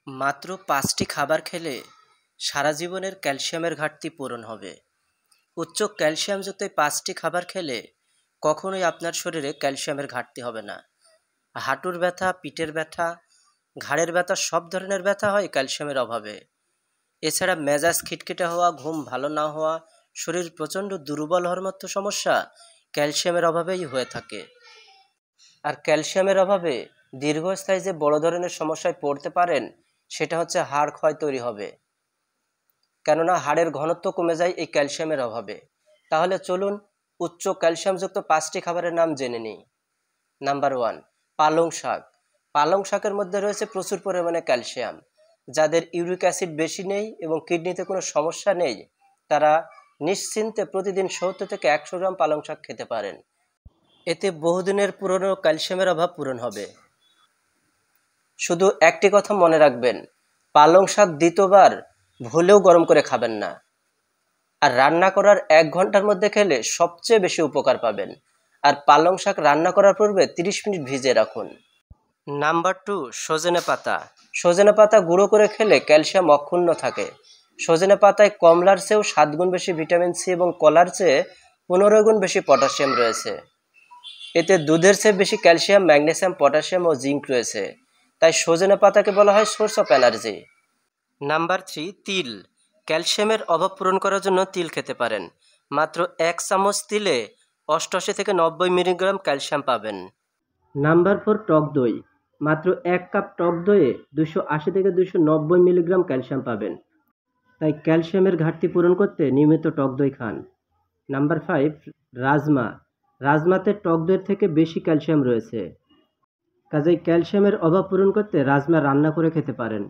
মাত্র ৫টি খাবার খেলে সারা জীবনের ক্যালসিয়ামের ঘাটতি পূরণ হবে। উচ্চ ক্যালসিয়ামযুক্ত এই ৫টি খাবার খেলে কখনোই আপনার শরীরে ক্যালসিয়ামের ঘাটতি হবে না। হাঁটুর ব্যথা, পিঠের ব্যথা, ঘাড়ের ব্যথা, সব ধরনের ব্যথা হয় ক্যালসিয়ামের অভাবে। এছাড়া মেজাজ খিটখিটে হওয়া, ঘুম ভালো না হওয়া, শরীর প্রচণ্ড দুর্বল হওয়ার মতো সমস্যা ক্যালসিয়ামের অভাবেই হয়ে থাকে। আর ক্যালসিয়ামের অভাবে দীর্ঘস্থায়ী যে বড় ধরনের সমস্যায় পড়তে পারেন সেটা হচ্ছে হাড় ক্ষয় তৈরি হবে, কেননা হাড়ের ঘনত্ব কমে যায় এই ক্যালসিয়ামের অভাবে। তাহলে চলুন উচ্চ ক্যালসিয়ামযুক্ত ৫টি খাবারের নাম জেনে নিই। নাম্বার ১, পালং শাক। পালং শাকের মধ্যে রয়েছে প্রচুর পরিমাণে ক্যালসিয়াম। যাদের ইউরিক অ্যাসিড বেশি নেই এবং কিডনিতে কোনো সমস্যা নেই, তারা নিশ্চিন্তে প্রতিদিন ৭০ থেকে ১০০ গ্রাম পালং শাক খেতে পারেন। এতে বহুদিনের পুরনো ক্যালসিয়ামের অভাব পূরণ হবে। শুধু একটি কথা মনে রাখবেন, পালং শাক দ্বিতীয়বার ভুলেও গরম করে খাবেন না। আর রান্না করার ১ ঘন্টার মধ্যে খেলে সবচেয়ে বেশি উপকার পাবেন। আর পালং শাক রান্না করার পূর্বে ৩০ মিনিট ভিজিয়ে রাখুন। নাম্বার ২, সজনে পাতা। সজনে পাতা গুঁড়ো করে খেলে ক্যালসিয়াম অক্ষুণ্ণ থাকে। সজনে পাতায় কমলার চেয়েও ৭ গুণ বেশি ভিটামিন সি এবং কলার চেয়ে ১৫ গুণ বেশি পটাশিয়াম রয়েছে। এতে দুধের চেয়ে বেশি ক্যালসিয়াম, ম্যাগনেসিয়াম, পটাশিয়াম ও জিঙ্ক রয়েছে। তাই সজনে পাতাকে বলা হয় সোর্স অফ এনার্জি। নাম্বার ৩, তিল। ক্যালসিয়ামের অভাব পূরণ করার জন্য তিল খেতে পারেন। মাত্র ১ চামচ তিলে ৮৮ থেকে ৯০ মিলিগ্রাম ক্যালসিয়াম পাবেন। নাম্বার ৪, টক দই। মাত্র ১ কাপ টক দইয়ে ২৮০ থেকে ২৯০ মিলিগ্রাম ক্যালসিয়াম পাবেন। তাই ক্যালসিয়ামের ঘাটতি পূরণ করতে নিয়মিত টক দই খান। নাম্বার ৫, রাজমা। রাজমাতে টক দইয়ের থেকে বেশি ক্যালসিয়াম রয়েছে, কাজেই ক্যালসিয়ামের অভাব পূরণ করতে রাজমা রান্না করে খেতে পারেন।